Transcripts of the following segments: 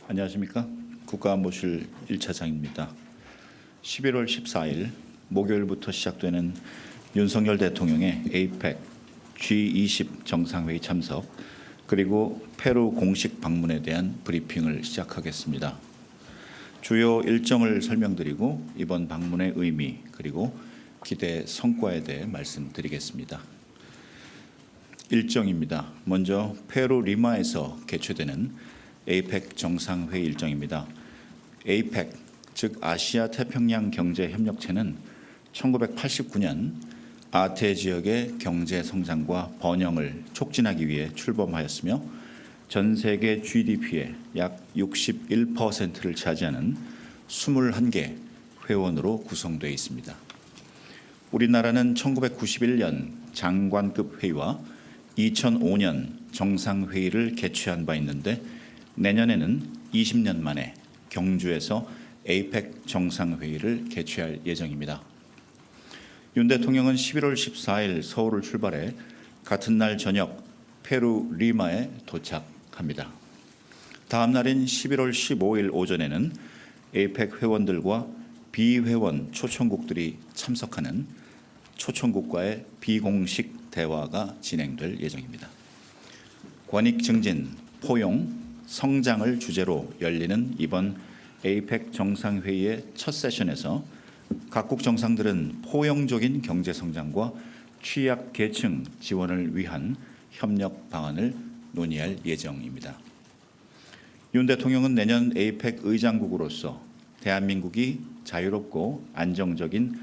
안녕하십니까. 국가안보실 1차장입니다. 11월 14일 목요일부터 시작되는 윤석열 대통령의 APEC G20 정상회의 참석 그리고 페루 공식 방문에 대한 브리핑을 시작하겠습니다. 주요 일정을 설명드리고 이번 방문의 의미 그리고 기대 성과에 대해 말씀드리겠습니다. 일정입니다. 먼저 페루 리마에서 개최되는 APEC 정상회의 일정입니다. APEC, 즉 아시아 태평양 경제협력체는 1989년 아태 지역의 경제 성장과 번영을 촉진하기 위해 출범하였으며 전 세계 GDP의 약 61%를 차지하는 21개 회원으로 구성되어 있습니다. 우리나라는 1991년 장관급 회의와 2005년 정상회의를 개최한 바 있는데 내년에는 20년 만에 경주에서 APEC 정상회의를 개최할 예정입니다. 윤 대통령은 11월 14일 서울을 출발해 같은 날 저녁 페루 리마에 도착합니다. 다음 날인 11월 15일 오전에는 APEC 회원들과 비회원 초청국들이 참석하는 초청국과의 비공식 대화가 진행될 예정입니다. 권익 증진, 포용, 성장을 주제로 열리는 이번 APEC 정상회의의 첫 세션에서 각국 정상들은 포용적인 경제 성장과 취약 계층 지원을 위한 협력 방안을 논의할 예정입니다. 윤 대통령은 내년 APEC 의장국으로서 대한민국이 자유롭고 안정적인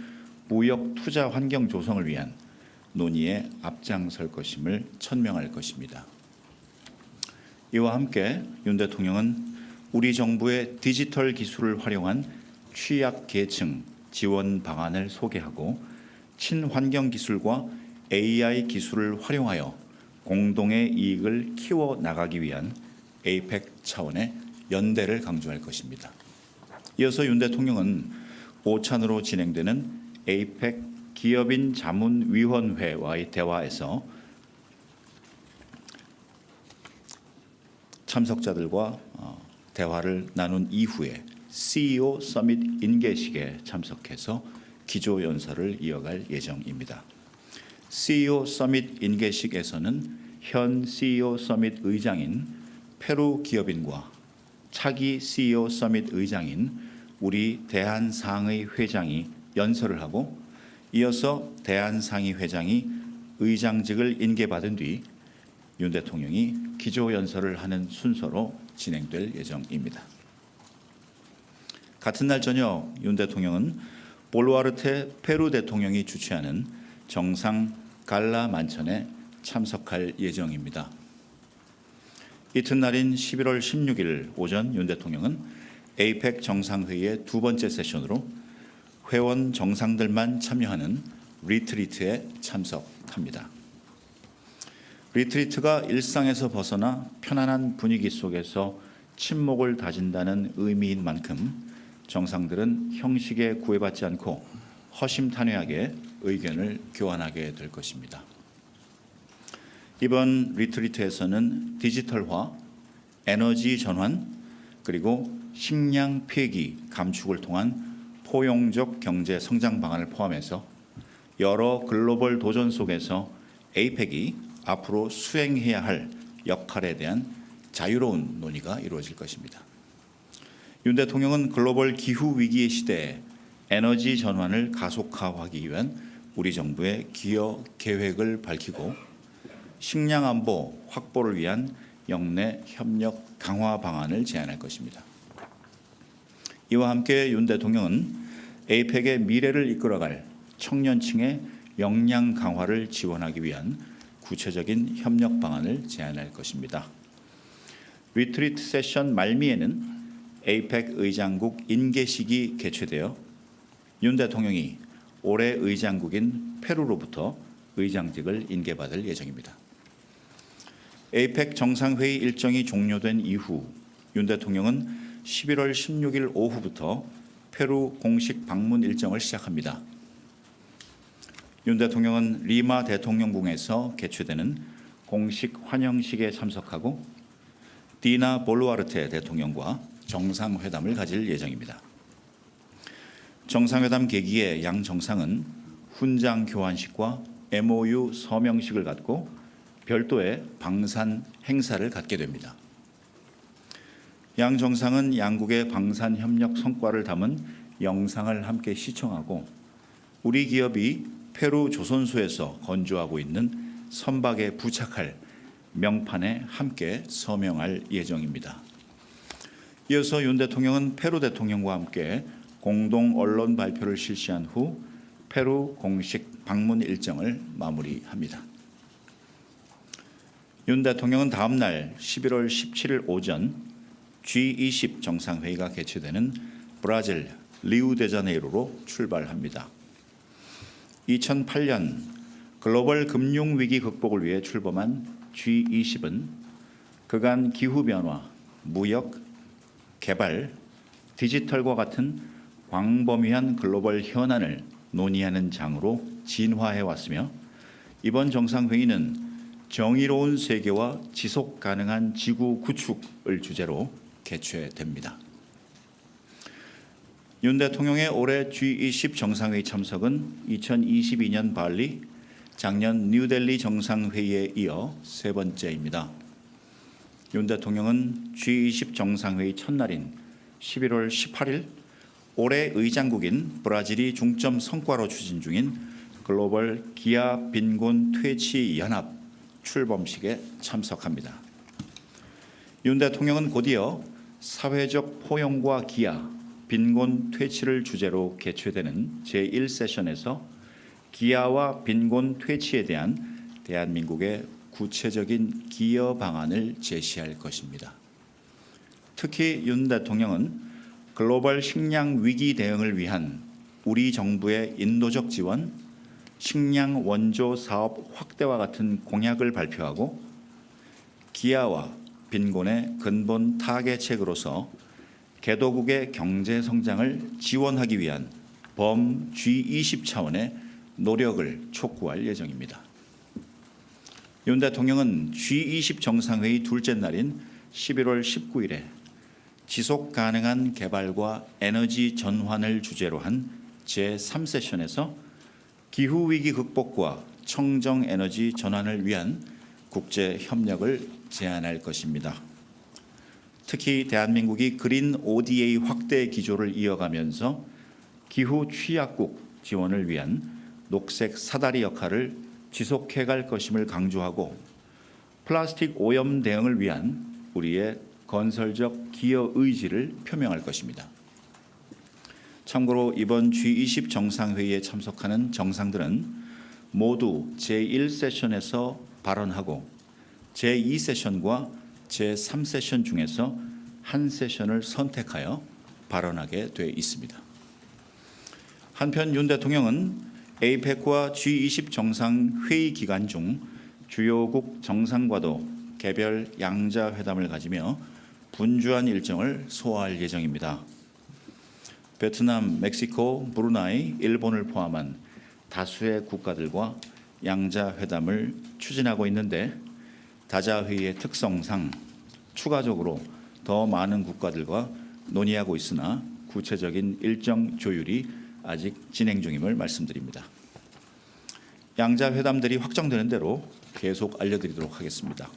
무역 투자 환경 조성을 위한 논의에 앞장설 것임을 천명할 것입니다. 이와 함께 윤 대통령은 우리 정부의 디지털 기술을 활용한 취약 계층 지원 방안을 소개하고 친환경 기술과 AI 기술을 활용하여 공동의 이익을 키워 나가기 위한 APEC 차원의 연대를 강조할 것입니다. 이어서 윤 대통령은 오찬으로 진행되는 APEC 기업인 자문위원회와의 대화에서 참석자들과 대화를 나눈 이후에 CEO 서밋 인계식에 참석해서 기조연설을 이어갈 예정입니다. CEO 서밋 인계식에서는 현 CEO 서밋 의장인 페루 기업인과 차기 CEO 서밋 의장인 우리 대한상의 회장이 연설을 하고 이어서 대한상의 회장이 의장직을 인계받은 뒤 윤 대통령이 기조연설을 하는 순서로 진행될 예정입니다. 같은 날 저녁 윤 대통령은 볼루아르테 페루 대통령이 주최하는 정상 갈라 만찬에 참석할 예정입니다. 이튿날인 11월 16일 오전 윤 대통령은 APEC 정상회의의 두 번째 세션으로 회원 정상들만 참여하는 리트리트에 참석합니다. 리트리트가 일상에서 벗어나 편안한 분위기 속에서 친목을 다진다는 의미인 만큼 정상들은 형식에 구애받지 않고 허심탄회하게 의견을 교환하게 될 것입니다. 이번 리트리트에서는 디지털화, 에너지 전환, 그리고 식량 폐기 감축을 통한 포용적 경제 성장 방안을 포함해서 여러 글로벌 도전 속에서 APEC이 앞으로 수행해야 할 역할에 대한 자유로운 논의가 이루어질 것입니다. 윤 대통령은 글로벌 기후 위기의 시대에 에너지 전환을 가속화하기 위한 우리 정부의 기여 계획을 밝히고 식량 안보 확보를 위한 영내 협력 강화 방안을 제안할 것입니다. 이와 함께 윤 대통령은 APEC의 미래를 이끌어갈 청년층의 역량 강화를 지원하기 위한 구체적인 협력 방안을 제안할 것입니다. 리트리트 세션 말미에는 APEC 의장국 인계식이 개최되어 윤 대통령이 올해 의장국인 페루로부터 의장직을 인계받을 예정입니다. APEC 정상회의 일정이 종료된 이후 윤 대통령은 11월 16일 오후부터 페루 공식 방문 일정을 시작합니다. 윤 대통령은 리마 대통령궁에서 개최되는 공식 환영식에 참석하고 디나 볼루아르테 대통령과 정상회담을 가질 예정입니다. 정상회담 계기에 양 정상은 훈장 교환식과 MOU 서명식을 갖고 별도의 방산 행사를 갖게 됩니다. 양 정상은 양국의 방산 협력 성과를 담은 영상을 함께 시청하고 우리 기업이 페루 조선소에서 건조하고 있는 선박에 부착할 명판에 함께 서명할 예정입니다. 이어서 윤 대통령은 페루 대통령과 함께 공동 언론 발표를 실시한 후 페루 공식 방문 일정을 마무리합니다. 윤 대통령은 다음 날 11월 17일 오전 G20 정상회의가 개최되는 브라질 리우데자네이루로 출발합니다. 2008년 글로벌 금융위기 극복을 위해 출범한 G20은 그간 기후변화, 무역, 개발, 디지털과 같은 광범위한 글로벌 현안을 논의하는 장으로 진화해 왔으며 이번 정상회의는 정의로운 세계와 지속 가능한 지구 구축을 주제로 개최됩니다. 윤 대통령의 올해 G20 정상회의 참석은 2022년 발리, 작년 뉴델리 정상회의에 이어 세 번째입니다. 윤 대통령은 G20 정상회의 첫날인 11월 18일 올해 의장국인 브라질이 중점 성과로 추진 중인 글로벌 기아 빈곤 퇴치 연합 출범식에 참석합니다. 윤 대통령은 곧이어 사회적 포용과 기아, 빈곤 퇴치를 주제로 개최되는 제1세션에서 기아와 빈곤 퇴치에 대한 대한민국의 구체적인 기여 방안을 제시할 것입니다. 특히 윤 대통령은 글로벌 식량 위기 대응을 위한 우리 정부의 인도적 지원, 식량 원조 사업 확대와 같은 공약을 발표하고 기아와 빈곤의 근본 타개책으로서 개도국의 경제 성장을 지원하기 위한 범 G20 차원의 노력을 촉구할 예정입니다. 윤 대통령은 G20 정상회의 둘째 날인 11월 19일에 지속 가능한 개발과 에너지 전환을 주제로 한 제3세션에서 기후위기 극복과 청정 에너지 전환을 위한 국제 협력을 제안할 것입니다. 특히 대한민국이 그린 ODA 확대 기조를 이어가면서 기후 취약국 지원을 위한 녹색 사다리 역할을 지속해 갈 것임을 강조하고 플라스틱 오염 대응을 위한 우리의 건설적 기여 의지를 표명할 것입니다. 참고로 이번 G20 정상회의에 참석하는 정상들은 모두 제1세션에서 발언하고 제2세션과 제3세션 중에서 한 세션을 선택하여 발언하게 돼 있습니다. 한편 윤 대통령은 APEC과 G20 정상회의 기간 중 주요국 정상과도 개별 양자회담을 가지며 분주한 일정을 소화할 예정입니다. 베트남, 멕시코, 브루나이, 일본을 포함한 다수의 국가들과 양자회담을 추진하고 있는데 다자회의의 특성상 추가적으로 더 많은 국가들과 논의하고 있으나 구체적인 일정 조율이 아직 진행 중임을 말씀드립니다. 양자회담들이 확정되는 대로 계속 알려드리도록 하겠습니다.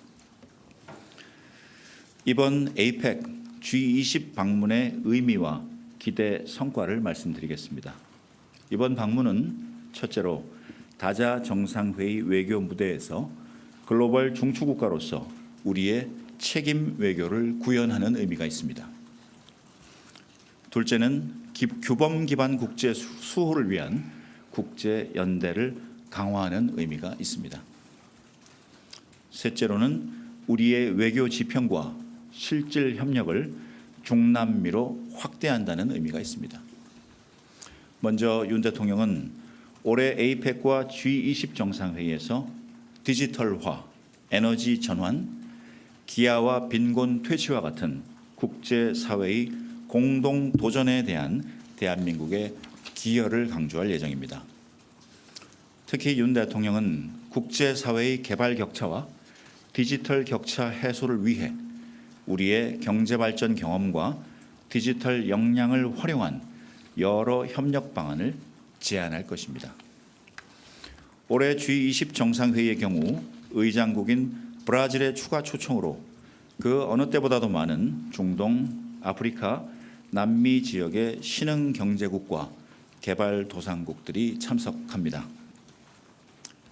이번 APEC G20 방문의 의미와 기대 성과를 말씀드리겠습니다. 이번 방문은 첫째로 다자 정상회의 외교 무대에서 글로벌 중추국가로서 우리의 책임 외교를 구현하는 의미가 있습니다. 둘째는 규범 기반 국제 수호를 위한 국제 연대를 강화하는 의미가 있습니다. 셋째로는 우리의 외교 지평과 실질 협력을 중남미로 확대한다는 의미가 있습니다. 먼저 윤 대통령은 올해 APEC과 G20 정상회의에서 디지털화, 에너지 전환, 기아와 빈곤 퇴치와 같은 국제사회의 공동 도전에 대한 대한민국의 기여를 강조할 예정입니다. 특히 윤 대통령은 국제사회의 개발 격차와 디지털 격차 해소를 위해 우리의 경제발전 경험과 디지털 역량을 활용한 여러 협력 방안을 제안할 것입니다. 올해 G20 정상회의의 경우 의장국인 브라질의 추가 초청으로 그 어느 때보다도 많은 중동, 아프리카, 남미 지역의 신흥 경제국과 개발도상국들이 참석합니다.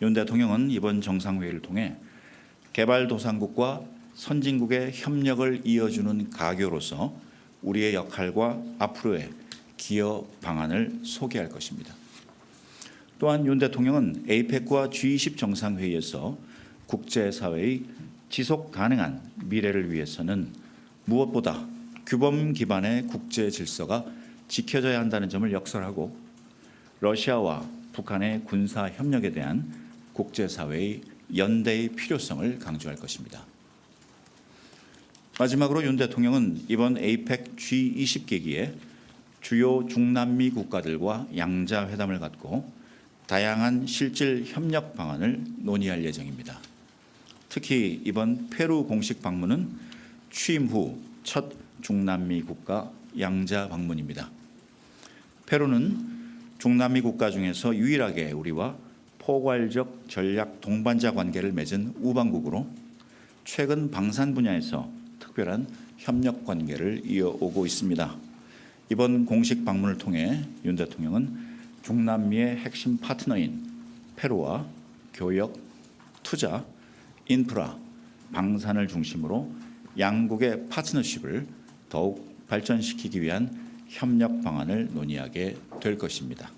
윤 대통령은 이번 정상회의를 통해 개발도상국과 선진국의 협력을 이어주는 가교로서 우리의 역할과 앞으로의 기여 방안을 소개할 것입니다. 또한 윤 대통령은 APEC과 G20 정상회의에서 국제사회의 지속 가능한 미래를 위해서는 무엇보다 규범 기반의 국제 질서가 지켜져야 한다는 점을 역설하고 러시아와 북한의 군사 협력에 대한 국제사회의 연대의 필요성을 강조할 것입니다. 마지막으로 윤 대통령은 이번 APEC G20 계기에 주요 중남미 국가들과 양자 회담을 갖고 다양한 실질 협력 방안을 논의할 예정입니다. 특히 이번 페루 공식 방문은 취임 후 첫 중남미 국가 양자 방문입니다. 페루는 중남미 국가 중에서 유일하게 우리와 포괄적 전략 동반자 관계를 맺은 우방국으로 최근 방산 분야에서 특별한 협력 관계를 이어오고 있습니다. 이번 공식 방문을 통해 윤 대통령은 중남미의 핵심 파트너인 페루와 교역, 투자, 인프라, 방산을 중심으로 양국의 파트너십을 더욱 발전시키기 위한 협력 방안을 논의하게 될 것입니다.